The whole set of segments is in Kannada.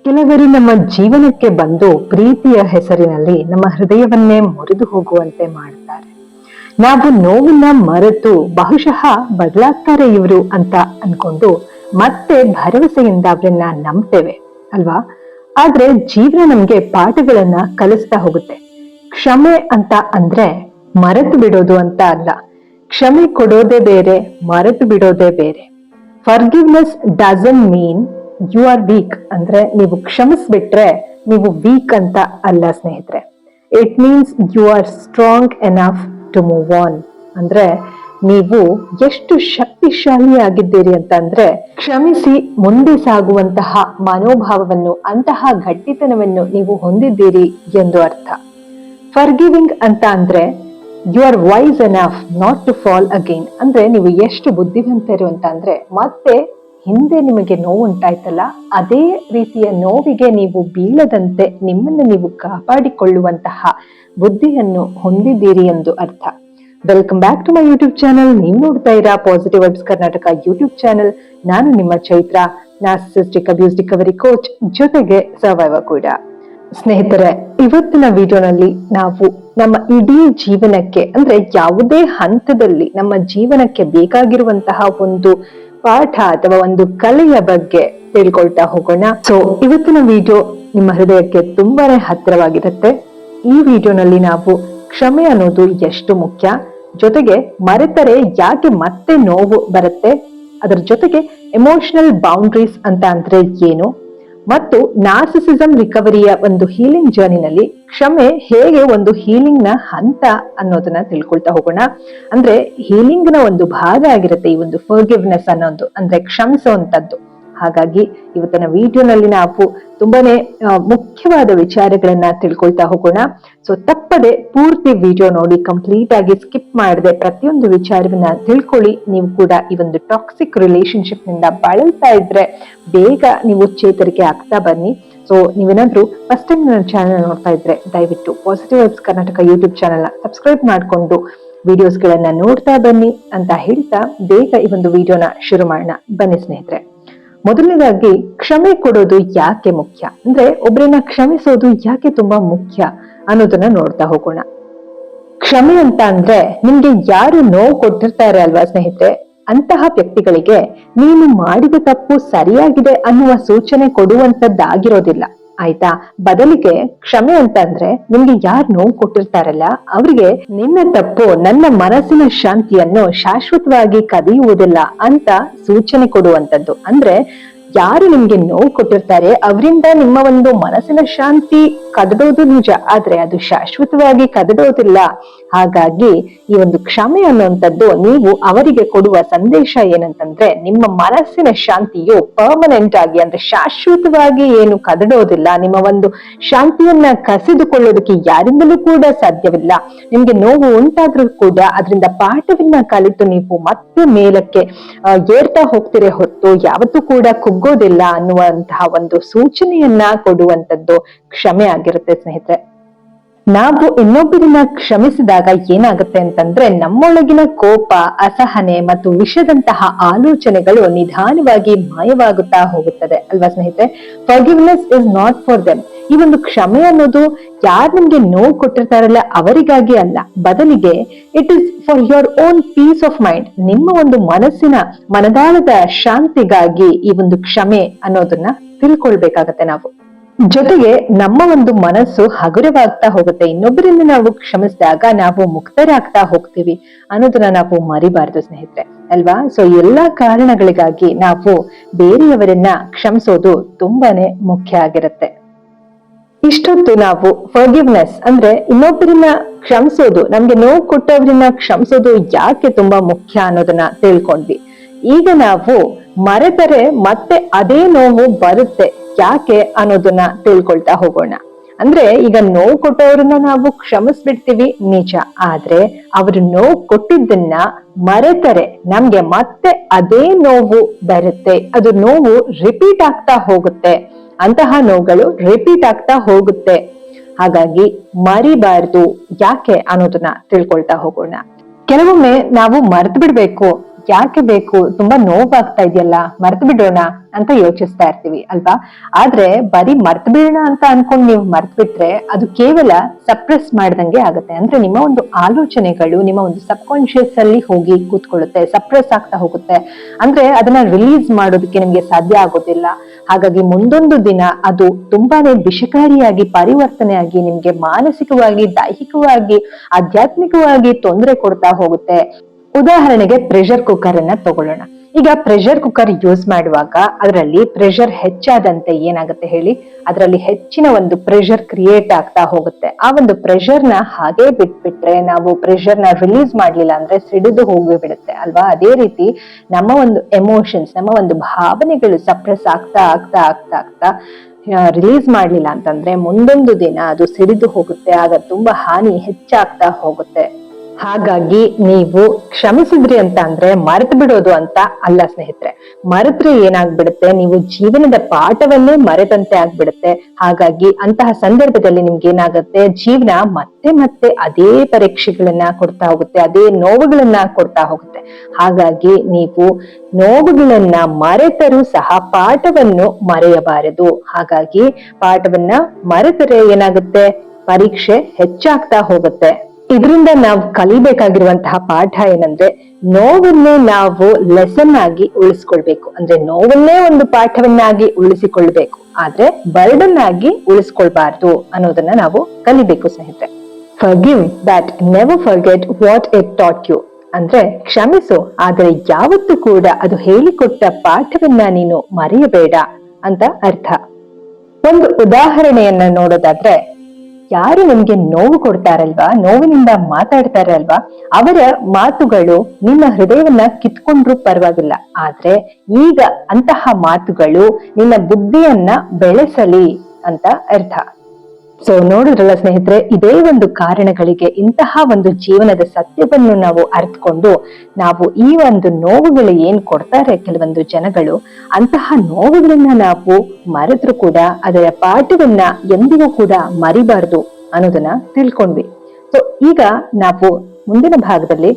ಕೆಲವರು ನಮ್ಮ ಜೀವನಕ್ಕೆ ಬಂದು ಪ್ರೀತಿಯ ಹೆಸರಿನಲ್ಲಿ ನಮ್ಮ ಹೃದಯವನ್ನೇ ಮುರಿದು ಹೋಗುವಂತೆ ಮಾಡ್ತಾರೆ. ನಾವು ನೋವನ್ನ ಮರೆತು ಬಹುಶಃ ಬದಲಾಗ್ತಾರೆ ಇವರು ಅಂತ ಅನ್ಕೊಂಡು ಮತ್ತೆ ಭರವಸೆಯಿಂದ ಅವ್ರನ್ನ ನಂಬ್ತೇವೆ ಅಲ್ವಾ. ಆದ್ರೆ ಜೀವನ ನಮ್ಗೆ ಪಾಠಗಳನ್ನ ಕಲಿಸ್ತಾ ಹೋಗುತ್ತೆ. ಕ್ಷಮೆ ಅಂತ ಅಂದ್ರೆ ಮರೆತು ಬಿಡೋದು ಅಂತ ಅಲ್ಲ. ಕ್ಷಮೆ ಕೊಡೋದೇ ಬೇರೆ, ಮರೆತು ಬಿಡೋದೇ ಬೇರೆ. Forgiveness doesn't mean you are weak. ಅಂದ್ರೆ ನೀವು ಕ್ಷಮಿಸ್ಬಿಟ್ರೆ ನೀವು ವೀಕ್ ಅಂತ ಅಲ್ಲ ಸ್ನೇಹಿತರೆ. It means you are strong enough to move on. ಅಂದ್ರೆ ನೀವು ಎಷ್ಟು ಶಕ್ತಿಶಾಲಿ ಆಗಿದ್ದೀರಿ ಅಂತ ಅಂದ್ರೆ ಕ್ಷಮಿಸಿ ಮುಂದೆ ಸಾಗುವಂತಹ ಮನೋಭಾವವನ್ನು, ಅಂತಹ ಗಟ್ಟಿತನವನ್ನು ನೀವು ಹೊಂದಿದ್ದೀರಿ ಎಂದು ಅರ್ಥ. ಫರ್ಗಿವಿಂಗ್ ಅಂತ ಅಂದ್ರೆ you are wise enough not to fall again. ಅಂದ್ರೆ ನೀವು ಎಷ್ಟು ಬುದ್ಧಿವಂತರು ಅಂತ ಅಂದ್ರೆ ಮತ್ತೆ ಹಿಂದೆ ನಿಮಗೆ ನೋವು ಉಂಟಾಯ್ತಲ್ಲ, ಅದೇ ರೀತಿಯ ನೋವಿಗೆ ನೀವು ಬೀಳದಂತೆ ನಿಮ್ಮನ್ನು ನೀವು ಕಾಪಾಡಿಕೊಳ್ಳುವಂತಹ ಬುದ್ಧಿಯನ್ನು ಹೊಂದಿದ್ದೀರಿ ಎಂದು ಅರ್ಥ. Welcome back to my YouTube channel. ನೀವು ನೋಡ್ತಾ ಇರಾ positive vibes Karnataka YouTube channel. ನಾನು ನಿಮ್ಮ Chaitra, narcissistic abuse recovery coach, ಜೊತೆಗೆ ಸರ್ವೈವರ್ ಕೂಡ. ಸ್ನೇಹಿತರೆ, ಇವತ್ತಿನ ವಿಡಿಯೋನಲ್ಲಿ ನಾವು ನಮ್ಮ ಇಡೀ ಜೀವನಕ್ಕೆ ಅಂದ್ರೆ ಯಾವುದೇ ಹಂತದಲ್ಲಿ ನಮ್ಮ ಜೀವನಕ್ಕೆ ಬೇಕಾಗಿರುವಂತಹ ಒಂದು ಪಾಠ ಅಥವಾ ಒಂದು ಕಲೆಯ ಬಗ್ಗೆ ತಿಳ್ಕೊಳ್ತಾ ಹೋಗೋಣ. ಸೊ ಇವತ್ತಿನ ವಿಡಿಯೋ ನಿಮ್ಮ ಹೃದಯಕ್ಕೆ ತುಂಬಾನೇ ಹತ್ತಿರವಾಗಿರುತ್ತೆ. ಈ ವಿಡಿಯೋನಲ್ಲಿ ನಾವು ಕ್ಷಮೆ ಅನ್ನೋದು ಎಷ್ಟು ಮುಖ್ಯ, ಜೊತೆಗೆ ಮರೆತರೆ ಯಾಕೆ ಮತ್ತೆ ನೋವು ಬರುತ್ತೆ, ಅದರ ಜೊತೆಗೆ ಎಮೋಷನಲ್ ಬೌಂಡ್ರೀಸ್ ಅಂತ ಅಂದ್ರೆ ಏನು, ಮತ್ತು ನಾರ್ಸಿಸಿಸಂ ರಿಕವರಿಯ ಒಂದು ಹೀಲಿಂಗ್ ಜರ್ನಿನಲ್ಲಿ ಕ್ಷಮೆ ಹೇಗೆ ಒಂದು ಹೀಲಿಂಗ್ ನ ಹಂತ ಅನ್ನೋದನ್ನ ತಿಳ್ಕೊಳ್ತಾ ಹೋಗೋಣ. ಅಂದ್ರೆ ಹೀಲಿಂಗ್ ನ ಒಂದು ಭಾಗ ಆಗಿರುತ್ತೆ ಈ ಒಂದು ಫರ್ಗಿವ್ನೆಸ್ ಅನ್ನೋದು, ಅಂದ್ರೆ ಕ್ಷಮಿಸುವಂತದ್ದು. ಹಾಗಾಗಿ ಇವತ್ತಿನ ವಿಡಿಯೋನಲ್ಲಿ ನಾವು ತುಂಬಾನೇ ಮುಖ್ಯವಾದ ವಿಚಾರಗಳನ್ನ ತಿಳ್ಕೊಳ್ತಾ ಹೋಗೋಣ. ಸೊ ತಪ್ಪದೆ ಪೂರ್ತಿ ವಿಡಿಯೋ ನೋಡಿ, ಕಂಪ್ಲೀಟ್ ಆಗಿ ಸ್ಕಿಪ್ ಮಾಡದೆ ಪ್ರತಿಯೊಂದು ವಿಚಾರವನ್ನ ತಿಳ್ಕೊಳ್ಳಿ. ನೀವು ಕೂಡ ಈ ಒಂದು ಟಾಕ್ಸಿಕ್ ರಿಲೇಶನ್ಶಿಪ್ ನಿಂದ ಬಳಲ್ತಾ ಇದ್ರೆ ಬೇಗ ನೀವು ಚೇತರಿಕೆ ಆಗ್ತಾ ಬನ್ನಿ. ಸೊ ನೀವೇನಾದ್ರೂ ಫಸ್ಟ್ ಟೈಮ್ ನನ್ನ ಚಾನೆಲ್ ನೋಡ್ತಾ ಇದ್ರೆ ದಯವಿಟ್ಟು positive vibes Karnataka YouTube channel ನ ಸಬ್ಸ್ಕ್ರೈಬ್ ಮಾಡ್ಕೊಂಡು ವಿಡಿಯೋಸ್ ಗಳನ್ನ ನೋಡ್ತಾ ಬನ್ನಿ ಅಂತ ಹೇಳ್ತಾ ಬೇಗ ಈ ಒಂದು ವಿಡಿಯೋನ ಶುರು ಮಾಡೋಣ. ಬನ್ನಿ ಸ್ನೇಹಿತರೆ. ಮೊದಲನೇದಾಗಿ ಕ್ಷಮೆ ಕೊಡೋದು ಯಾಕೆ ಮುಖ್ಯ, ಅಂದ್ರೆ ಒಬ್ಬರನ್ನ ಕ್ಷಮಿಸೋದು ಯಾಕೆ ತುಂಬಾ ಮುಖ್ಯ ಅನ್ನೋದನ್ನ ನೋಡ್ತಾ ಹೋಗೋಣ. ಕ್ಷಮೆ ಅಂತ ಅಂದ್ರೆ ನಿಮ್ಗೆ ಯಾರು ನೋವು ಕೊಟ್ಟಿರ್ತಾರೆ ಅಲ್ವಾ ಸ್ನೇಹಿತರೆ, ಅಂತಹ ವ್ಯಕ್ತಿಗಳಿಗೆ ನೀನು ಮಾಡಿದ ತಪ್ಪು ಸರಿಯಾಗಿದೆ ಅನ್ನುವ ಸೂಚನೆ ಕೊಡುವಂತದ್ದಾಗಿರೋದಿಲ್ಲ ಆಯ್ತಾ. ಬದಲಿಗೆ ಕ್ಷಮೆ ಅಂತ ಅಂದ್ರೆ ನಿಮ್ಗೆ ಯಾರು ನೋವು ಕೊಟ್ಟಿರ್ತಾರಲ್ಲ ಅವರಿಗೆ ನಿನ್ನ ತಪ್ಪು ನನ್ನ ಮನಸ್ಸಿನ ಶಾಂತಿಯನ್ನು ಶಾಶ್ವತವಾಗಿ ಕದಿಯುವುದಿಲ್ಲ ಅಂತ ಸೂಚನೆ ಕೊಡುವಂತದ್ದು. ಅಂದ್ರೆ ಯಾರು ನಿಮ್ಗೆ ನೋವು ಕೊಟ್ಟಿರ್ತಾರೆ ಅವರಿಂದ ನಿಮ್ಮ ಒಂದು ಮನಸ್ಸಿನ ಶಾಂತಿ ಕದಡೋದು ನಿಜ, ಆದ್ರೆ ಅದು ಶಾಶ್ವತವಾಗಿ ಕದಡೋದಿಲ್ಲ. ಹಾಗಾಗಿ ಈ ಒಂದು ಕ್ಷಮೆ ಅನ್ನುವಂಥದ್ದು ನೀವು ಅವರಿಗೆ ಕೊಡುವ ಸಂದೇಶ ಏನಂತಂದ್ರೆ ನಿಮ್ಮ ಮನಸ್ಸಿನ ಶಾಂತಿಯು ಪರ್ಮನೆಂಟ್ ಆಗಿ ಅಂದ್ರೆ ಶಾಶ್ವತವಾಗಿ ಏನು ಕದಡೋದಿಲ್ಲ. ನಿಮ್ಮ ಒಂದು ಶಾಂತಿಯನ್ನ ಕಸಿದುಕೊಳ್ಳೋದಕ್ಕೆ ಯಾರಿಂದಲೂ ಕೂಡ ಸಾಧ್ಯವಿಲ್ಲ. ನಿಮ್ಗೆ ನೋವು ಉಂಟಾದ್ರೂ ಕೂಡ ಅದರಿಂದ ಪಾಠವನ್ನ ಕಲಿತು ನೀವು ಮತ್ತೆ ಮೇಲಕ್ಕೆ ಏರ್ತಾ ಹೋಗ್ತಿರೇ ಹೊತ್ತು ಯಾವತ್ತೂ ಕೂಡ ಕುಗ್ಗೋದಿಲ್ಲ ಅನ್ನುವಂತಹ ಒಂದು ಸೂಚನೆಯನ್ನ ಕೊಡುವಂತದ್ದು ಕ್ಷಮೆ ಆಗಿರುತ್ತೆ ಸ್ನೇಹಿತರೆ. ನಾವು ಇನ್ನೊಬ್ಬರನ್ನ ಕ್ಷಮಿಸಿದಾಗ ಏನಾಗುತ್ತೆ ಅಂತಂದ್ರೆ ನಮ್ಮೊಳಗಿನ ಕೋಪ, ಅಸಹನೆ ಮತ್ತು ವಿಷದಂತಹ ಆಲೋಚನೆಗಳು ನಿಧಾನವಾಗಿ ಮಾಯವಾಗುತ್ತಾ ಹೋಗುತ್ತದೆ ಅಲ್ವಾ ಸ್ನೇಹಿತರೆ. Forgiveness is not for them. ಈ ಒಂದು ಕ್ಷಮೆ ಅನ್ನೋದು ಯಾರು ನಿಮ್ಗೆ ನೋವು ಕೊಟ್ಟಿರ್ತಾರಲ್ಲ ಅವರಿಗಾಗಿ ಅಲ್ಲ, ಬದಲಿಗೆ it is for your own peace of mind. ನಿಮ್ಮ ಒಂದು ಮನದಾಳದ ಶಾಂತಿಗಾಗಿ ಈ ಒಂದು ಕ್ಷಮೆ ಅನ್ನೋದನ್ನ ತಿಳ್ಕೊಳ್ಬೇಕಾಗತ್ತೆ ನಾವು. ಜೊತೆಗೆ ನಮ್ಮ ಒಂದು ಮನಸ್ಸು ಹಗುರವಾಗ್ತಾ ಹೋಗುತ್ತೆ. ಇನ್ನೊಬ್ಬರಿಂದ ನಾವು ಕ್ಷಮಿಸಿದಾಗ ನಾವು ಮುಕ್ತರಾಗ್ತಾ ಹೋಗ್ತೀವಿ ಅನ್ನೋದನ್ನ ನಾವು ಮರಿಬಾರ್ದು ಸ್ನೇಹಿತರೆ ಅಲ್ವಾ. ಸೊ ಎಲ್ಲಾ ಕಾರಣಗಳಿಗಾಗಿ ನಾವು ಬೇರೆಯವರನ್ನ ಕ್ಷಮಿಸೋದು ತುಂಬಾನೇ ಮುಖ್ಯ ಆಗಿರುತ್ತೆ. ಇಷ್ಟೊತ್ತು ನಾವು ಫರ್ಗಿವ್ನೆಸ್ ಅಂದ್ರೆ ಇನ್ನೊಬ್ಬರನ್ನ ಕ್ಷಮಿಸೋದು, ನಮ್ಗೆ ನೋವು ಕೊಟ್ಟವ್ರನ್ನ ಕ್ಷಮಿಸೋದು ಯಾಕೆ ತುಂಬಾ ಮುಖ್ಯ ಅನ್ನೋದನ್ನ ತಿಳ್ಕೊಂಡ್ವಿ. ಈಗ ನಾವು ಮರೆತರೆ ಮತ್ತೆ ಅದೇ ನೋವು ಬರುತ್ತೆ ಯಾಕೆ ಅನ್ನೋದನ್ನ ತಿಳ್ಕೊಳ್ತಾ ಹೋಗೋಣ. ಅಂದ್ರೆ ಈಗ ನೋವು ಕೊಟ್ಟವ್ರನ್ನ ನಾವು ಕ್ಷಮಿಸ್ಬಿಡ್ತೀವಿ ನಿಜ, ಆದ್ರೆ ಅವರು ನೋವು ಕೊಟ್ಟಿದ್ದನ್ನ ಮರೆತರೆ ನಮ್ಗೆ ಮತ್ತೆ ಅದೇ ನೋವು ಬರುತ್ತೆ. ಅದು ನೋವು ರಿಪೀಟ್ ಆಗ್ತಾ ಹೋಗುತ್ತೆ, ಅಂತಹ ನೋವುಗಳು ರಿಪೀಟ್ ಆಗ್ತಾ ಹೋಗುತ್ತೆ. ಹಾಗಾಗಿ ಮರಿಬಾರ್ದು ಯಾಕೆ ಅನ್ನೋದನ್ನ ತಿಳ್ಕೊಳ್ತಾ ಹೋಗೋಣ. ಕೆಲವೊಮ್ಮೆ ನಾವು ಮರೆತು ಬಿಡ್ಬೇಕು ಯಾಕೆ ಬೇಕು, ತುಂಬಾ ನೋವಾಗ್ತಾ ಇದೆಯಲ್ಲ, ಮರ್ತು ಬಿಡೋಣ ಅಂತ ಯೋಚಿಸ್ತಾ ಇರ್ತೀವಿ ಅಲ್ವಾ. ಆದ್ರೆ ಬರೀ ಮರ್ತು ಬಿಡೋಣ ಅಂತ ಅನ್ಕೊಂಡ್ ನೀವು ಮರ್ತು ಬಿಟ್ರೆ ಅದು ಕೇವಲ ಸಪ್ರೆಸ್ ಮಾಡ್ದಂಗೆ ಆಗುತ್ತೆ. ಅಂದ್ರೆ ನಿಮ್ಮ ಒಂದು ಆಲೋಚನೆಗಳು ನಿಮ್ಮ ಒಂದು ಸಬ್ ಕಾನ್ಶಿಯಸ್ ಅಲ್ಲಿ ಹೋಗಿ ಕೂತ್ಕೊಳ್ಳುತ್ತೆ, ಸಪ್ರೆಸ್ ಆಗ್ತಾ ಹೋಗುತ್ತೆ. ಅಂದ್ರೆ ಅದನ್ನ ರಿಲೀಸ್ ಮಾಡೋದಕ್ಕೆ ನಿಮ್ಗೆ ಸಾಧ್ಯ ಆಗೋದಿಲ್ಲ. ಹಾಗಾಗಿ ಮುಂದೊಂದು ದಿನ ಅದು ತುಂಬಾನೇ ವಿಷಕಾರಿಯಾಗಿ ಪರಿವರ್ತನೆ ಆಗಿ ನಿಮ್ಗೆ ಮಾನಸಿಕವಾಗಿ, ದೈಹಿಕವಾಗಿ, ಆಧ್ಯಾತ್ಮಿಕವಾಗಿ ತೊಂದರೆ ಕೊಡ್ತಾ ಹೋಗುತ್ತೆ. ಉದಾಹರಣೆಗೆ ಪ್ರೆಷರ್ ಕುಕ್ಕರ್ ಅನ್ನ ತಗೊಳ್ಳೋಣ. ಈಗ ಪ್ರೆಷರ್ ಕುಕ್ಕರ್ ಯೂಸ್ ಮಾಡುವಾಗ ಅದರಲ್ಲಿ ಪ್ರೆಷರ್ ಹೆಚ್ಚಾದಂತೆ ಏನಾಗುತ್ತೆ ಹೇಳಿ, ಅದರಲ್ಲಿ ಹೆಚ್ಚಿನ ಒಂದು ಪ್ರೆಷರ್ ಕ್ರಿಯೇಟ್ ಆಗ್ತಾ ಹೋಗುತ್ತೆ. ಆ ಒಂದು ಪ್ರೆಷರ್ ನ ಹಾಗೆ ಬಿಟ್ಬಿಟ್ರೆ, ನಾವು ಪ್ರೆಷರ್ ನ ರಿಲೀಸ್ ಮಾಡ್ಲಿಲ್ಲ ಅಂದ್ರೆ ಸಿಡಿದು ಹೋಗಿ ಬಿಡುತ್ತೆ ಅಲ್ವಾ. ಅದೇ ರೀತಿ ನಮ್ಮ ಒಂದು ಎಮೋಷನ್ಸ್, ನಮ್ಮ ಒಂದು ಭಾವನೆಗಳು ಸಪ್ರೆಸ್ ಆಗ್ತಾ ಆಗ್ತಾ ಆಗ್ತಾ ಆಗ್ತಾ ರಿಲೀಸ್ ಮಾಡ್ಲಿಲ್ಲ ಅಂತಂದ್ರೆ ಮುಂದೊಂದು ದಿನ ಅದು ಸಿಡಿದು ಹೋಗುತ್ತೆ. ಆಗ ತುಂಬಾ ಹಾನಿ ಹೆಚ್ಚಾಗ್ತಾ ಹೋಗುತ್ತೆ. ಹಾಗಾಗಿ ನೀವು ಕ್ಷಮಿಸಿದ್ರಿ ಅಂತ ಅಂದ್ರೆ ಮರೆತು ಬಿಡೋದು ಅಂತ ಅಲ್ಲ ಸ್ನೇಹಿತರೆ. ಮರೆತ್ರೆ ಏನಾಗ್ಬಿಡುತ್ತೆ, ನೀವು ಜೀವನದ ಪಾಠವನ್ನೇ ಮರೆತಂತೆ ಆಗ್ಬಿಡುತ್ತೆ. ಹಾಗಾಗಿ ಅಂತಹ ಸಂದರ್ಭದಲ್ಲಿ ನಿಮ್ಗೆ ಏನಾಗುತ್ತೆ, ಜೀವನ ಮತ್ತೆ ಮತ್ತೆ ಅದೇ ಪರೀಕ್ಷೆಗಳನ್ನ ಕೊಡ್ತಾ ಹೋಗುತ್ತೆ, ಅದೇ ನೋವುಗಳನ್ನ ಕೊಡ್ತಾ ಹೋಗುತ್ತೆ. ಹಾಗಾಗಿ ನೀವು ನೋವುಗಳನ್ನ ಮರೆತರೂ ಸಹ ಪಾಠವನ್ನು ಮರೆಯಬಾರದು. ಹಾಗಾಗಿ ಪಾಠವನ್ನ ಮರೆತರೆ ಏನಾಗುತ್ತೆ, ಪರೀಕ್ಷೆ ಹೆಚ್ಚಾಗ್ತಾ ಹೋಗುತ್ತೆ. ಇದರಿಂದ ನಾವು ಕಲಿಬೇಕಾಗಿರುವಂತಹ ಪಾಠ ಏನಂದ್ರೆ, ನೋವನ್ನೇ ನಾವು ಲೆಸನ್ ಆಗಿ ಉಳಿಸ್ಕೊಳ್ಬೇಕು. ಅಂದ್ರೆ ನೋವನ್ನೇ ಒಂದು ಪಾಠವನ್ನಾಗಿ ಉಳಿಸಿಕೊಳ್ಬೇಕು, ಆದ್ರೆ ಬರ್ಡನ್ ಆಗಿ ಉಳಿಸ್ಕೊಳ್ಬಾರ್ದು ಅನ್ನೋದನ್ನ ನಾವು ಕಲಿಬೇಕು ಸ್ನೇಹಿತರೆ. Forgive that never forget what it taught you. ಅಂದ್ರೆ ಕ್ಷಮಿಸು, ಆದ್ರೆ ಯಾವತ್ತೂ ಕೂಡ ಅದು ಹೇಳಿಕೊಟ್ಟ ಪಾಠವನ್ನ ನೀನು ಮರೆಯಬೇಡ ಅಂತ ಅರ್ಥ. ಒಂದು ಉದಾಹರಣೆಯನ್ನ ನೋಡೋದಾದ್ರೆ, ಯಾರು ನಿಮ್ಗೆ ನೋವು ಕೊಡ್ತಾರಲ್ವಾ, ನೋವಿನಿಂದ ಮಾತಾಡ್ತಾರೆ ಅಲ್ವಾ, ಅವರ ಮಾತುಗಳು ನಿಮ್ಮ ಹೃದಯವನ್ನ ಕಿತ್ಕೊಂಡ್ರು ಪರವಾಗಿಲ್ಲ. ಆದ್ರೆ ಈಗ ಅಂತಹ ಮಾತುಗಳು ನಿನ್ನ ಬುದ್ಧಿಯನ್ನ ಬೆಳೆಸಲಿ ಅಂತ ಅರ್ಥ. ಸೊ ನೋಡಿದ್ರಲ್ಲ ಸ್ನೇಹಿತರೆ, ಇದೇ ಒಂದು ಕಾರಣಗಳಿಗೆ ಇಂತಹ ಒಂದು ಜೀವನದ ಸತ್ಯವನ್ನು ನಾವು ಅರ್ಥಕೊಂಡು ನಾವು ಈ ಒಂದು ನೋವುಗಳು ಏನ್ ಕೊಡ್ತಾರೆ ಕೆಲವೊಂದು ಜನಗಳು, ಅಂತಹ ನೋವುಗಳನ್ನ ನಾವು ಮರೆತರೂ ಕೂಡ ಅದರ ಪಾಠವನ್ನ ಎಂದಿಗೂ ಕೂಡ ಮರಿಬಾರ್ದು ಅನ್ನೋದನ್ನ ತಿಳ್ಕೊಂಡ್ವಿ. ಸೊ ಈಗ ನಾವು ಮುಂದಿನ ಭಾಗದಲ್ಲಿ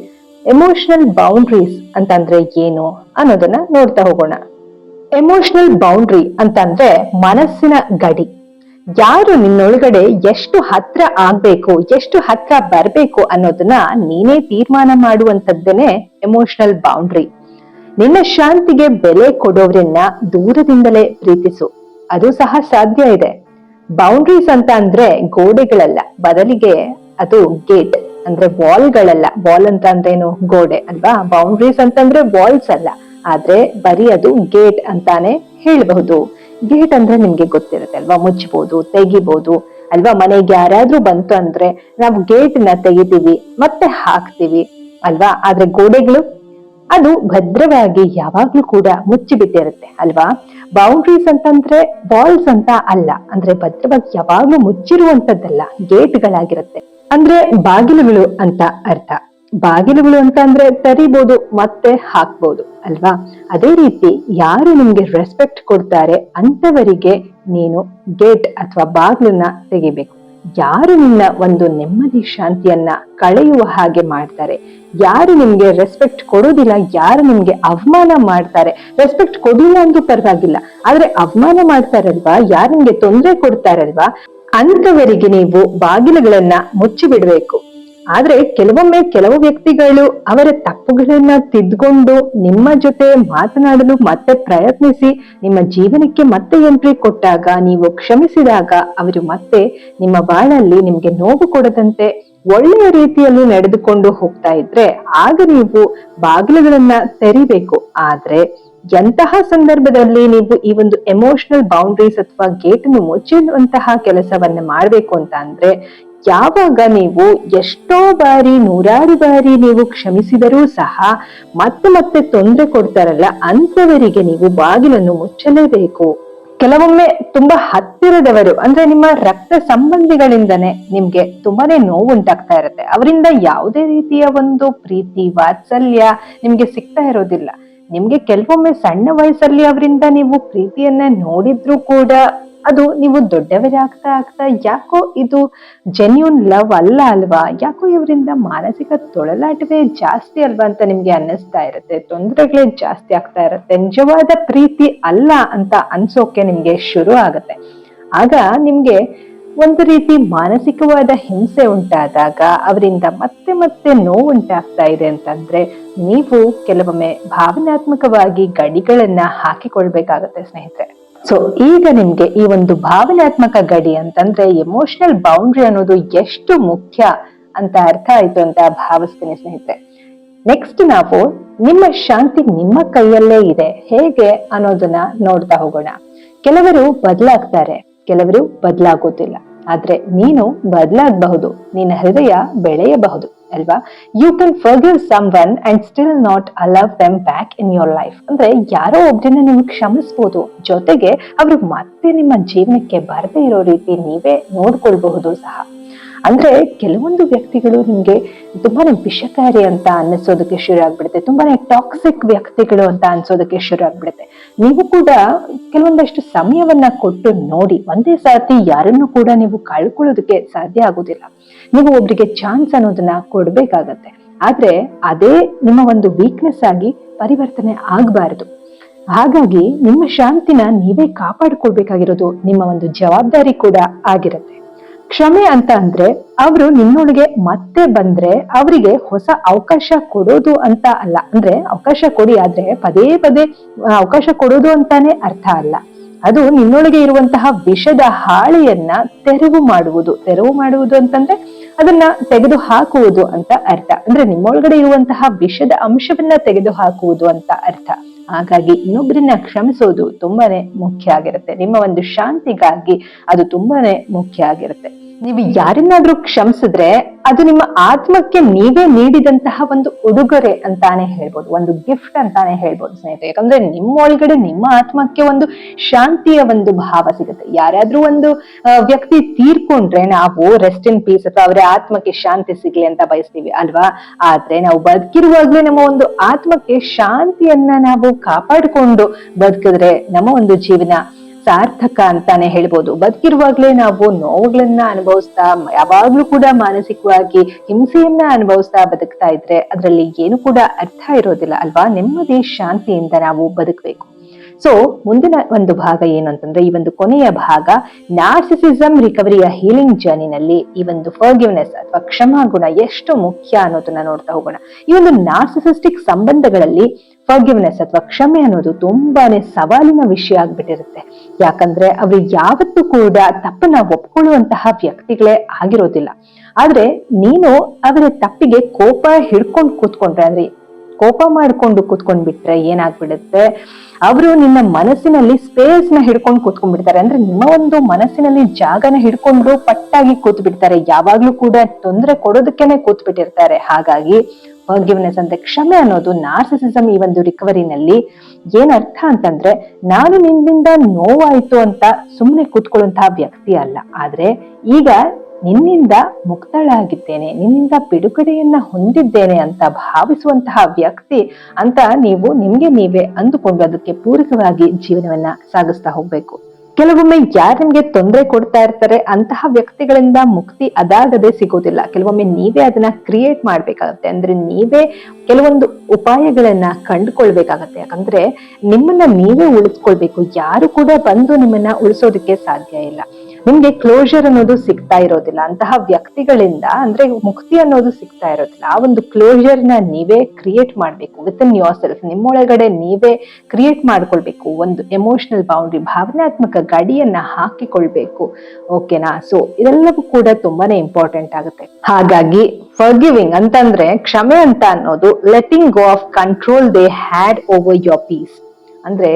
ಎಮೋಷನಲ್ ಬೌಂಡ್ರೀಸ್ ಅಂತಂದ್ರೆ ಏನು ಅನ್ನೋದನ್ನ ನೋಡ್ತಾ ಹೋಗೋಣ. ಎಮೋಷನಲ್ ಬೌಂಡ್ರಿ ಅಂತಂದ್ರೆ ಮನಸ್ಸಿನ ಗಡಿ. ಯಾರು ನಿನ್ನೊಳಗಡೆ ಎಷ್ಟು ಹತ್ರ ಆಗ್ಬೇಕು, ಎಷ್ಟು ಹತ್ರ ಬರ್ಬೇಕು ಅನ್ನೋದನ್ನ ನೀನೇ ತೀರ್ಮಾನ ಮಾಡುವಂತದ್ದೇನೆ ಎಮೋಷನಲ್ ಬೌಂಡ್ರಿ. ನಿನ್ನ ಶಾಂತಿಗೆ ಬೆಲೆ ಕೊಡೋವ್ರನ್ನ ದೂರದಿಂದಲೇ ಪ್ರೀತಿಸು, ಅದು ಸಹ ಸಾಧ್ಯ ಇದೆ. ಬೌಂಡ್ರೀಸ್ ಅಂತ ಅಂದ್ರೆ ಗೋಡೆಗಳಲ್ಲ, ಬದಲಿಗೆ ಅದು ಗೇಟ್ ಅಂದ್ರೆ ವಾಲ್ಗಳಲ್ಲ. ವಾಲ್ ಅಂತ ಅಂದ್ರೇನು, ಗೋಡೆ ಅಲ್ವಾ. ಬೌಂಡ್ರೀಸ್ ಅಂತಂದ್ರೆ ವಾಲ್ಸ್ ಅಲ್ಲ, ಆದ್ರೆ ಬರೀ ಅದು ಗೇಟ್ ಅಂತಾನೆ ಹೇಳ್ಬಹುದು. ಗೇಟ್ ಅಂದ್ರೆ ನಿಮ್ಗೆ ಗೊತ್ತಿರುತ್ತೆ ಅಲ್ವಾ, ಮುಚ್ಚಬಹುದು, ತೆಗಿಬಹುದು ಅಲ್ವಾ. ಮನೆಗೆ ಯಾರಾದ್ರೂ ಬಂತು ಅಂದ್ರೆ ನಾವು ಗೇಟ್ ನ ತೆಗಿತೀವಿ ಮತ್ತೆ ಹಾಕ್ತಿವಿ ಅಲ್ವಾ. ಆದ್ರೆ ಗೋಡೆಗಳು ಅದು ಭದ್ರವಾಗಿ ಯಾವಾಗ್ಲೂ ಕೂಡ ಮುಚ್ಚಿಬಿಟ್ಟಿರುತ್ತೆ ಅಲ್ವಾ. ಬೌಂಡ್ರೀಸ್ ಅಂತಂದ್ರೆ ವಾಲ್ಸ್ ಅಂತ ಅಲ್ಲ, ಅಂದ್ರೆ ಭದ್ರವಾಗಿ ಯಾವಾಗ್ಲೂ ಮುಚ್ಚಿರುವಂತದ್ದಲ್ಲ, ಗೇಟ್ಗಳಾಗಿರುತ್ತೆ. ಅಂದ್ರೆ ಬಾಗಿಲುಗಳು ಅಂತ ಅರ್ಥ. ಬಾಗಿಲುಗಳು ಅಂತ ಅಂದ್ರೆ ತೆರಿಬಹುದು ಮತ್ತೆ ಹಾಕ್ಬಹುದು ಅಲ್ವಾ. ಅದೇ ರೀತಿ ಯಾರು ನಿಮ್ಗೆ ರೆಸ್ಪೆಕ್ಟ್ ಕೊಡ್ತಾರೆ ಅಂತವರಿಗೆ ನೀನು ಗೇಟ್ ಅಥವಾ ಬಾಗಿಲನ್ನ ತೆಗಿಬೇಕು. ಯಾರು ನಿನ್ನ ಒಂದು ನೆಮ್ಮದಿ ಶಾಂತಿಯನ್ನ ಕಳೆಯುವ ಹಾಗೆ ಮಾಡ್ತಾರೆ, ಯಾರು ನಿಮ್ಗೆ ರೆಸ್ಪೆಕ್ಟ್ ಕೊಡೋದಿಲ್ಲ, ಯಾರು ನಿಮ್ಗೆ ಅವಮಾನ ಮಾಡ್ತಾರೆ, ರೆಸ್ಪೆಕ್ಟ್ ಕೊಡಿಲ್ಲ ಅಂದ್ರೂ ಪರವಾಗಿಲ್ಲ, ಆದ್ರೆ ಅವಮಾನ ಮಾಡ್ತಾರಲ್ವಾ, ಯಾರು ನಿಮ್ಗೆ ತೊಂದರೆ ಕೊಡ್ತಾರಲ್ವಾ, ಅಂತವರಿಗೆ ನೀವು ಬಾಗಿಲುಗಳನ್ನ ಮುಚ್ಚಿ ಬಿಡ್ಬೇಕು. ಆದ್ರೆ ಕೆಲವು ವ್ಯಕ್ತಿಗಳು ಅವರ ತಪ್ಪುಗಳನ್ನ ತಿದ್ಕೊಂಡು ನಿಮ್ಮ ಜೊತೆ ಮಾತನಾಡಲು ಮತ್ತೆ ಪ್ರಯತ್ನಿಸಿ ನಿಮ್ಮ ಜೀವನಕ್ಕೆ ಮತ್ತೆ ಎಂಟ್ರಿ ಕೊಟ್ಟಾಗ, ನೀವು ಕ್ಷಮಿಸಿದಾಗ ಅವರು ಮತ್ತೆ ನಿಮ್ಮ ಬಾಳಲ್ಲಿ ನಿಮ್ಗೆ ನೋವು ಕೊಡದಂತೆ ಒಳ್ಳೆಯ ರೀತಿಯಲ್ಲಿ ನಡೆದುಕೊಂಡು ಹೋಗ್ತಾ ಇದ್ರೆ ಆಗ ನೀವು ಬಾಗಿಲುಗಳನ್ನ ತೆರಿಬೇಕು. ಆದ್ರೆ ಎಂತಹ ಸಂದರ್ಭದಲ್ಲಿ ನೀವು ಈ ಒಂದು ಎಮೋಷನಲ್ ಬೌಂಡ್ರೀಸ್ ಅಥವಾ ಗೇಟ್ ಅನ್ನು ಮುಚ್ಚುವಂತಹ ಕೆಲಸವನ್ನ ಮಾಡ್ಬೇಕು ಅಂತ ಅಂದ್ರೆ, ಯಾವಾಗ ನೀವು ಎಷ್ಟೋ ಬಾರಿ, ನೂರಾರು ಬಾರಿ ನೀವು ಕ್ಷಮಿಸಿದರೂ ಸಹ ಮತ್ತೆ ಮತ್ತೆ ತೊಂದರೆ ಕೊಡ್ತಾರಲ್ಲ, ಅಂತವರಿಗೆ ನೀವು ಬಾಗಿಲನ್ನು ಮುಚ್ಚಲೇಬೇಕು. ಕೆಲವೊಮ್ಮೆ ತುಂಬಾ ಹತ್ತಿರದವರು ಅಂದ್ರೆ ನಿಮ್ಮ ರಕ್ತ ಸಂಬಂಧಿಗಳಿಂದನೇ ನಿಮ್ಗೆ ತುಂಬಾನೇ ನೋವುಂಟಾಗ್ತಾ ಇರುತ್ತೆ. ಅವರಿಂದ ಯಾವುದೇ ರೀತಿಯ ಒಂದು ಪ್ರೀತಿ, ವಾತ್ಸಲ್ಯ ನಿಮ್ಗೆ ಸಿಗ್ತಾ ಇರೋದಿಲ್ಲ. ನಿಮ್ಗೆ ಕೆಲವೊಮ್ಮೆ ಸಣ್ಣ ವಯಸ್ಸಲ್ಲಿ ಅವರಿಂದ ನೀವು ಪ್ರೀತಿಯನ್ನ ನೋಡಿದ್ರು ಕೂಡ ಅದು ನೀವು ದೊಡ್ಡವರೇ ಆಗ್ತಾ ಆಗ್ತಾ ಯಾಕೋ ಇದು ಜೆನ್ಯೂನ್ ಲವ್ ಅಲ್ಲ ಅಲ್ವಾ, ಯಾಕೋ ಇವರಿಂದ ಮಾನಸಿಕ ತೊಳಲಾಟವೇ ಜಾಸ್ತಿ ಅಲ್ವಾ ಅಂತ ನಿಮ್ಗೆ ಅನ್ನಿಸ್ತಾ ಇರುತ್ತೆ, ತೊಂದರೆಗಳೇ ಜಾಸ್ತಿ ಆಗ್ತಾ ಇರುತ್ತೆ, ನಿಜವಾದ ಪ್ರೀತಿ ಅಲ್ಲ ಅಂತ ಅನ್ಸೋಕೆ ನಿಮ್ಗೆ ಶುರು ಆಗತ್ತೆ. ಆಗ ನಿಮ್ಗೆ ಒಂದು ರೀತಿ ಮಾನಸಿಕವಾದ ಹಿಂಸೆ ಉಂಟಾದಾಗ, ಅವರಿಂದ ಮತ್ತೆ ಮತ್ತೆ ನೋವು ಉಂಟಾಗ್ತಾ ಇದೆ ಅಂತಂದ್ರೆ ನೀವು ಕೆಲವೊಮ್ಮೆ ಭಾವನಾತ್ಮಕವಾಗಿ ಗಡಿಗಳನ್ನ ಹಾಕಿಕೊಳ್ಬೇಕಾಗತ್ತೆ ಸ್ನೇಹಿತರೆ. ಸೊ ಈಗ ನಿಮ್ಗೆ ಈ ಒಂದು ಭಾವನಾತ್ಮಕ ಗಡಿ ಅಂತಂದ್ರೆ ಎಮೋಷನಲ್ ಬೌಂಡ್ರಿ ಅನ್ನೋದು ಎಷ್ಟು ಮುಖ್ಯ ಅಂತ ಅರ್ಥ ಆಯ್ತು ಅಂತ ಭಾವಿಸ್ತೀನಿ ಸ್ನೇಹಿತರೆ. ನೆಕ್ಸ್ಟ್ ನಾವು ನಿಮ್ಮ ಶಾಂತಿ ನಿಮ್ಮ ಕೈಯಲ್ಲೇ ಇದೆ ಹೇಗೆ ಅನ್ನೋದನ್ನ ನೋಡ್ತಾ ಹೋಗೋಣ. ಕೆಲವರು ಬದಲಾಗ್ತಾರೆ, ಕೆಲವರು ಬದಲಾಗೋದಿಲ್ಲ, ಆದ್ರೆ ನೀನು ಬದಲಾಗಬಹುದು, ನಿನ್ನ ಹೃದಯ ಬೆಳೆಯಬಹುದು ಅಲ್ವಾ. You can forgive someone and still not allow them back in your life. ಅಂದ್ರೆ ಯಾರೋ ಒಬ್ರನ್ನ ನೀವು ಕ್ಷಮಿಸಬಹುದು, ಜೊತೆಗೆ ಅವರು ಮತ್ತೆ ನಿಮ್ಮ ಜೀವನಕ್ಕೆ ಬರದೇ ಇರೋ ರೀತಿ ನೀವೇ ನೋಡ್ಕೊಳ್ಬಹುದು ಸಹ. ಅಂದ್ರೆ ಕೆಲವೊಂದು ವ್ಯಕ್ತಿಗಳು ನಿಮ್ಗೆ ತುಂಬಾನೇ ವಿಷಕಾರಿ ಅಂತ ಅನ್ನಿಸೋದಕ್ಕೆ ಶುರು ಆಗ್ಬಿಡುತ್ತೆ, ತುಂಬಾನೇ ಟಾಕ್ಸಿಕ್ ವ್ಯಕ್ತಿಗಳು ಅಂತ ಅನ್ಸೋದಕ್ಕೆ ಶುರು ಆಗ್ಬಿಡುತ್ತೆ. ನೀವು ಕೂಡ ಕೆಲವೊಂದಷ್ಟು ಸಮಯವನ್ನ ಕೊಟ್ಟು ನೋಡಿ, ಒಂದೇ ಸಾರಿ ಯಾರನ್ನು ಕೂಡ ನೀವು ಕಳ್ಕೊಳ್ಳೋದಕ್ಕೆ ಸಾಧ್ಯ ಆಗುದಿಲ್ಲ. ನೀವು ಒಬ್ರಿಗೆ ಚಾನ್ಸ್ ಅನ್ನೋದನ್ನ ಕೊಡ್ಬೇಕಾಗತ್ತೆ, ಆದ್ರೆ ಅದೇ ನಿಮ್ಮ ಒಂದು ವೀಕ್ನೆಸ್ ಆಗಿ ಪರಿವರ್ತನೆ ಆಗ್ಬಾರ್ದು. ಹಾಗಾಗಿ ನಿಮ್ಮ ಶಾಂತಿನ ನೀವೇ ಕಾಪಾಡ್ಕೊಳ್ಬೇಕಾಗಿರೋದು ನಿಮ್ಮ ಒಂದು ಜವಾಬ್ದಾರಿ ಕೂಡ ಆಗಿರುತ್ತೆ. ಕ್ಷಮೆ ಅಂತ ಅಂದ್ರೆ ಅವರು ನಿನ್ನೊಳಗೆ ಮತ್ತೆ ಬಂದ್ರೆ ಅವರಿಗೆ ಹೊಸ ಅವಕಾಶ ಕೊಡೋದು ಅಂತ ಅಲ್ಲ. ಅಂದ್ರೆ ಅವಕಾಶ ಕೊಡಿ, ಆದ್ರೆ ಪದೇ ಪದೇ ಅವಕಾಶ ಕೊಡೋದು ಅಂತಾನೆ ಅರ್ಥ ಅಲ್ಲ. ಅದು ನಿನ್ನೊಳಗೆ ಇರುವಂತಹ ವಿಷದ ಹಾಳೆಯನ್ನ ತೆರವು ಮಾಡುವುದು ಅಂತಂದ್ರೆ ಅದನ್ನ ತೆಗೆದು ಹಾಕುವುದು ಅಂತ ಅರ್ಥ. ಅಂದ್ರೆ ನಿಮ್ಮೊಳಗಡೆ ಇರುವಂತಹ ವಿಷದ ಅಂಶವನ್ನ ತೆಗೆದು ಹಾಕುವುದು ಅಂತ ಅರ್ಥ. ಹಾಗಾಗಿ ಇನ್ನೊಬ್ಬರನ್ನ ಕ್ಷಮಿಸೋದು ತುಂಬಾನೇ ಮುಖ್ಯ ಆಗಿರುತ್ತೆ. ನಿಮ್ಮ ಒಂದು ಶಾಂತಿಗಾಗಿ ಅದು ತುಂಬಾನೇ ಮುಖ್ಯ ಆಗಿರುತ್ತೆ. ನೀವು ಯಾರನ್ನಾದ್ರೂ ಕ್ಷಮಿಸಿದ್ರೆ ಅದು ನಿಮ್ಮ ಆತ್ಮಕ್ಕೆ ನೀವೇ ನೀಡಿದಂತಹ ಒಂದು ಉಡುಗೊರೆ ಅಂತಾನೆ ಹೇಳ್ಬೋದು, ಒಂದು ಗಿಫ್ಟ್ ಅಂತಾನೆ ಹೇಳ್ಬೋದು ಸ್ನೇಹಿತರೆ. ಯಾಕಂದ್ರೆ ನಿಮ್ಮ ಒಳಗಡೆ ನಿಮ್ಮ ಆತ್ಮಕ್ಕೆ ಒಂದು ಶಾಂತಿಯ ಒಂದು ಭಾವ ಸಿಗುತ್ತೆ. ಯಾರಾದ್ರೂ ಒಂದು ವ್ಯಕ್ತಿ ತೀರ್ಕೊಂಡ್ರೆ ನಾವು ರೆಸ್ಟ್ ಇನ್ ಪೀಸ್ ಅಥವಾ ಅವರ ಆತ್ಮಕ್ಕೆ ಶಾಂತಿ ಸಿಗ್ಲಿ ಅಂತ ಬಯಸ್ತೀವಿ ಅಲ್ವಾ. ಆದ್ರೆ ನಾವು ಬದುಕಿರುವಾಗ್ಲೇ ನಮ್ಮ ಒಂದು ಆತ್ಮಕ್ಕೆ ಶಾಂತಿಯನ್ನ ನಾವು ಕಾಪಾಡಿಕೊಂಡು ಬದುಕಿದ್ರೆ ನಮ್ಮ ಒಂದು ಜೀವನ ಸಾರ್ಥಕ ಅಂತಾನೆ ಹೇಳ್ಬೋದು. ಬದುಕಿರುವಾಗ್ಲೇ ನಾವು ನೋವುಗಳನ್ನ ಅನುಭವಿಸ್ತಾ, ಯಾವಾಗ್ಲೂ ಕೂಡ ಮಾನಸಿಕವಾಗಿ ಹಿಂಸೆಯನ್ನ ಅನುಭವಿಸ್ತಾ ಬದುಕ್ತಾ ಇದ್ರೆ ಅದ್ರಲ್ಲಿ ಏನು ಕೂಡ ಅರ್ಥ ಇರೋದಿಲ್ಲ ಅಲ್ವಾ. ನೆಮ್ಮದಿ ಶಾಂತಿಯಿಂದ ನಾವು ಬದುಕಬೇಕು. ಸೊ ಮುಂದಿನ ಒಂದು ಭಾಗ ಏನು ಅಂತಂದ್ರೆ, ಈ ಒಂದು ಕೊನೆಯ ಭಾಗ ನಾರ್ಸಿಸಿಸಂ ರಿಕವರಿಯ ಹೀಲಿಂಗ್ ಜರ್ನಿನಲ್ಲಿ ಈ ಒಂದು ಫರ್ಗಿವ್ನೆಸ್ ಅಥವಾ ಕ್ಷಮಾಗುಣ ಎಷ್ಟು ಮುಖ್ಯ ಅನ್ನೋದನ್ನ ನೋಡ್ತಾ ಹೋಗೋಣ. ಈ ಒಂದು ನಾರ್ಸಿಸಿಸ್ಟಿಕ್ ಸಂಬಂಧಗಳಲ್ಲಿ ಫರ್ಗಿವ್ನೆಸ್ ಅಥವಾ ಕ್ಷಮೆ ಅನ್ನೋದು ತುಂಬಾನೇ ಸವಾಲಿನ ವಿಷಯ ಆಗ್ಬಿಟ್ಟಿರುತ್ತೆ. ಯಾಕಂದ್ರೆ ಅವರು ಯಾವತ್ತೂ ಕೂಡ ತಪ್ಪನ್ನ ಒಪ್ಕೊಳ್ಳುವಂತಹ ವ್ಯಕ್ತಿಗಳೇ ಆಗಿರೋದಿಲ್ಲ. ಆದ್ರೆ ನೀನು ಅವರ ತಪ್ಪಿಗೆ ಕೋಪ ಹಿಡ್ಕೊಂಡು ಕೂತ್ಕೊಂಡ್ರೆ, ಅಂದ್ರೆ ಕೋಪ ಮಾಡ್ಕೊಂಡು ಕೂತ್ಕೊಂಡ್ಬಿಟ್ರೆ ಏನಾಗ್ಬಿಡುತ್ತೆ, ಅವರು ನಿನ್ನ ಮನಸ್ಸಿನಲ್ಲಿ ಸ್ಪೇಸ್ ನ ಹಿಡ್ಕೊಂಡು ಕೂತ್ಕೊಂಡ್ಬಿಡ್ತಾರೆ. ಅಂದ್ರೆ ನಿಮ್ಮ ಒಂದು ಮನಸ್ಸಿನಲ್ಲಿ ಜಾಗನ ಹಿಡ್ಕೊಂಡು ಪಟ್ಟಾಗಿ ಕೂತ್ ಬಿಡ್ತಾರೆ, ಯಾವಾಗ್ಲೂ ಕೂಡ ತೊಂದರೆ ಕೊಡೋದಕ್ಕೇನೆ ಕೂತ್ ಬಿಟ್ಟಿರ್ತಾರೆ. ಹಾಗಾಗಿ ಫರ್ಗಿವ್ನೆಸ್ ಅಂದ್ರೆ ಕ್ಷಮೆ ಅನ್ನೋದು ನಾರ್ಸಿಸಿಸಂ ಈ ಒಂದು ರಿಕವರಿನಲ್ಲಿ ಏನ್ ಅರ್ಥ ಅಂತಂದ್ರೆ, ನಾನು ನಿನ್ನಿಂದ ನೋವಾಯ್ತು ಅಂತ ಸುಮ್ಮನೆ ಕೂತ್ಕೊಳ್ಳುವಂತಹ ವ್ಯಕ್ತಿ ಅಲ್ಲ, ಆದ್ರೆ ಈಗ ನಿನ್ನಿಂದ ಮುಕ್ತಳಾಗಿದ್ದೇನೆ, ನಿನ್ನಿಂದ ಬಿಡುಗಡೆಯನ್ನ ಹೊಂದಿದ್ದೇನೆ ಅಂತ ಭಾವಿಸುವಂತಹ ವ್ಯಕ್ತಿ ಅಂತ ನೀವು ನಿಮ್ಗೆ ನೀವೇ ಅಂದುಕೊಂಡು ಅದಕ್ಕೆ ಪೂರಕವಾಗಿ ಜೀವನವನ್ನ ಸಾಗಿಸ್ತಾ ಹೋಗ್ಬೇಕು. ಕೆಲವೊಮ್ಮೆ ಯಾರು ನಿಮ್ಗೆ ತೊಂದರೆ ಕೊಡ್ತಾ ಇರ್ತಾರೆ ಅಂತಹ ವ್ಯಕ್ತಿಗಳಿಂದ ಮುಕ್ತಿ ಅದಾಗದೆ ಸಿಗೋದಿಲ್ಲ. ಕೆಲವೊಮ್ಮೆ ನೀವೇ ಅದನ್ನ ಕ್ರಿಯೇಟ್ ಮಾಡ್ಬೇಕಾಗತ್ತೆ. ಅಂದ್ರೆ ನೀವೇ ಕೆಲವೊಂದು ಉಪಾಯಗಳನ್ನ ಕಂಡುಕೊಳ್ಬೇಕಾಗತ್ತೆ. ಯಾಕಂದ್ರೆ ನಿಮ್ಮನ್ನ ನೀವೇ ಉಳಿಸ್ಕೊಳ್ಬೇಕು, ಯಾರು ಕೂಡ ಬಂದು ನಿಮ್ಮನ್ನ ಉಳಿಸೋದಕ್ಕೆ ಸಾಧ್ಯ ಇಲ್ಲ. ನಿಮ್ಗೆ ಕ್ಲೋಜರ್ ಅನ್ನೋದು ಸಿಗ್ತಾ ಇರೋದಿಲ್ಲ ಅಂತಹ ವ್ಯಕ್ತಿಗಳಿಂದ, ಅಂದ್ರೆ ಮುಕ್ತಿ ಅನ್ನೋದು ಸಿಗ್ತಾ ಇರೋದಿಲ್ಲ. ಆ ಒಂದು ಕ್ಲೋಜರ್ ನ ನೀವೇ ಕ್ರಿಯೇಟ್ ಮಾಡ್ಬೇಕು ವಿತ್ ಇನ್ ಯೋರ್ ಸೆಲ್ಫ್. ನಿಮ್ಮೊಳಗಡೆ ನೀವೇ ಕ್ರಿಯೇಟ್ ಮಾಡ್ಕೊಳ್ಬೇಕು ಒಂದು ಎಮೋಷನಲ್ ಬೌಂಡ್ರಿ, ಭಾವನಾತ್ಮಕ ಗಡಿಯನ್ನ ಹಾಕಿಕೊಳ್ಬೇಕು. ಓಕೆನಾ. ಸೊ ಇದೆಲ್ಲವೂ ಕೂಡ ತುಂಬಾನೇ ಇಂಪಾರ್ಟೆಂಟ್ ಆಗುತ್ತೆ. ಹಾಗಾಗಿ ಫರ್ಗಿವಿಂಗ್ ಅಂತಂದ್ರೆ ಕ್ಷಮೆ ಅಂತ ಅನ್ನೋದು letting go of control they had over your peace. ಅಂದ್ರೆ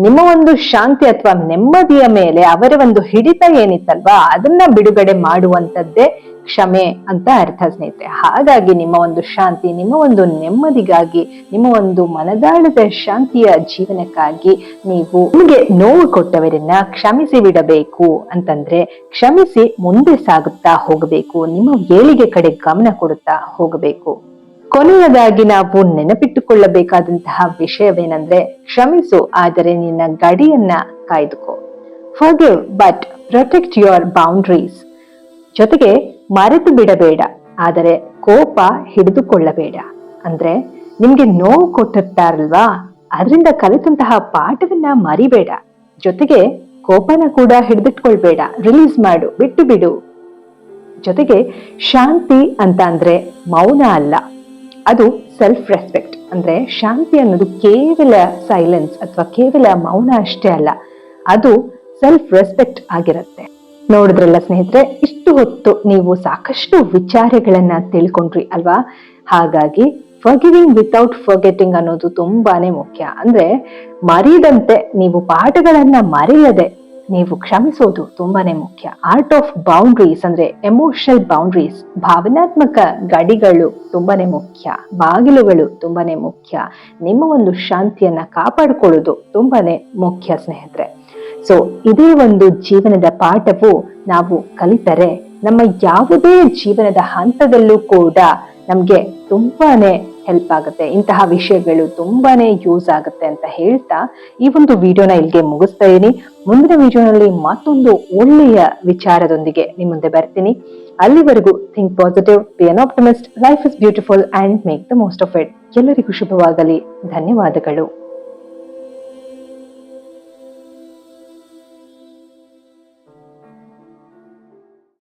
ನಿಮ್ಮ ಒಂದು ಶಾಂತಿ ಅಥವಾ ನೆಮ್ಮದಿಯ ಮೇಲೆ ಅವರ ಒಂದು ಹಿಡಿತ ಏನಿತ್ತಲ್ವಾ ಅದನ್ನ ಬಿಡುಗಡೆ ಮಾಡುವಂತದ್ದೇ ಕ್ಷಮೆ ಅಂತ ಅರ್ಥ ಸ್ನೇಹಿತರೆ. ಹಾಗಾಗಿ ನಿಮ್ಮ ಒಂದು ಶಾಂತಿ, ನಿಮ್ಮ ಒಂದು ನೆಮ್ಮದಿಗಾಗಿ, ನಿಮ್ಮ ಒಂದು ಮನದಾಳದ ಶಾಂತಿಯ ಜೀವನಕ್ಕಾಗಿ ನೀವು ನಿಮಗೆ ನೋವು ಕೊಟ್ಟವರನ್ನ ಕ್ಷಮಿಸಿ ಬಿಡಬೇಕು ಅಂತಂದ್ರೆ ಕ್ಷಮಿಸಿ ಮುಂದೆ ಸಾಗುತ್ತಾ ಹೋಗಬೇಕು, ನಿಮ್ಮ ಏಳಿಗೆ ಕಡೆ ಗಮನ ಕೊಡುತ್ತಾ ಹೋಗಬೇಕು. ಕೊನೆಯದಾಗಿ ನಾವು ನೆನಪಿಟ್ಟುಕೊಳ್ಳಬೇಕಾದಂತಹ ವಿಷಯವೇನಂದ್ರೆ, ಕ್ಷಮಿಸು ಆದರೆ ನಿನ್ನ ಗಡಿಯನ್ನ ಕಾಯ್ದುಕೋ. Forgive but protect your boundaries. ಜೊತೆಗೆ ಮರೆತು ಬಿಡಬೇಡ, ಆದರೆ ಕೋಪ ಹಿಡಿದುಕೊಳ್ಳಬೇಡ. ಅಂದ್ರೆ ನಿಮ್ಗೆ ನೋವು ಕೊಟ್ಟಿರ್ತಾರಲ್ವಾ, ಅದರಿಂದ ಕಲಿತಂತಹ ಪಾಠವನ್ನ ಮರಿಬೇಡ. ಜೊತೆಗೆ ಕೋಪನ ಕೂಡ ಹಿಡಿದಿಟ್ಕೊಳ್ಬೇಡ, ರಿಲೀಸ್ ಮಾಡು, ಬಿಟ್ಟು ಬಿಡು. ಜೊತೆಗೆ ಶಾಂತಿ ಅಂತ ಅಂದ್ರೆ ಮೌನ ಅಲ್ಲ, ಅದು ಸೆಲ್ಫ್ ರೆಸ್ಪೆಕ್ಟ್. ಅಂದ್ರೆ ಶಾಂತಿ ಅನ್ನೋದು ಕೇವಲ ಸೈಲೆನ್ಸ್ ಅಥವಾ ಕೇವಲ ಮೌನ ಅಷ್ಟೇ ಅಲ್ಲ, ಅದು ಸೆಲ್ಫ್ ರೆಸ್ಪೆಕ್ಟ್ ಆಗಿರುತ್ತೆ. ನೋಡಿದ್ರಲ್ಲ ಸ್ನೇಹಿತರೆ, ಇಷ್ಟು ಹೊತ್ತು ನೀವು ಸಾಕಷ್ಟು ವಿಚಾರಗಳನ್ನ ತಿಳ್ಕೊಂಡ್ರಿ ಅಲ್ವಾ. ಹಾಗಾಗಿ ಫರ್ಗಿವಿಂಗ್ ವಿತೌಟ್ ಫರ್ಗೆಟಿಂಗ್ ಅನ್ನೋದು ತುಂಬಾನೇ ಮುಖ್ಯ. ಅಂದ್ರೆ ಮರಿದಂತೆ, ನೀವು ಪಾಠಗಳನ್ನ ಮರೆಯದೆ ನೀವು ಕ್ಷಮಿಸೋದು ತುಂಬಾನೇ ಮುಖ್ಯ. ಆರ್ಟ್ ಆಫ್ ಬೌಂಡ್ರೀಸ್ ಅಂದ್ರೆ ಎಮೋಷನಲ್ ಬೌಂಡ್ರೀಸ್, ಭಾವನಾತ್ಮಕ ಗಡಿಗಳು ತುಂಬಾನೇ ಮುಖ್ಯ, ಬಾಗಿಲುಗಳು ತುಂಬಾನೇ ಮುಖ್ಯ. ನಿಮ್ಮ ಒಂದು ಶಾಂತಿಯನ್ನ ಕಾಪಾಡಿಕೊಳ್ಳೋದು ತುಂಬಾನೇ ಮುಖ್ಯ ಸ್ನೇಹಿತರೆ. ಸೊ ಇದೇ ಒಂದು ಜೀವನದ ಪಾಠವು ನಾವು ಕಲಿತರೆ ನಮ್ಮ ಯಾವುದೇ ಜೀವನದ ಹಂತದಲ್ಲೂ ಕೂಡ ನಮ್ಗೆ ತುಂಬಾನೇ ಹೆಲ್ಪ್ ಆಗುತ್ತೆ. ಇಂತಹ ವಿಷಯಗಳು ತುಂಬಾನೇ ಯೂಸ್ ಆಗುತ್ತೆ ಅಂತ ಹೇಳ್ತಾ ಈ ಒಂದು ವಿಡಿಯೋನ ಇಲ್ಲಿಗೆ ಮುಗಿಸ್ತಾ ಇದೀನಿ. ಮುಂದಿನ ವಿಡಿಯೋನಲ್ಲಿ ಮತ್ತೊಂದು ಒಳ್ಳೆಯ ವಿಚಾರದೊಂದಿಗೆ ನಿಮ್ಮ ಮುಂದೆ ಬರ್ತೀನಿ. ಅಲ್ಲಿವರೆಗೂ think positive, be an optimist, life is beautiful and make the most of it. ಎಲ್ಲರಿಗೂ ಶುಭವಾಗಲಿ. ಧನ್ಯವಾದಗಳು.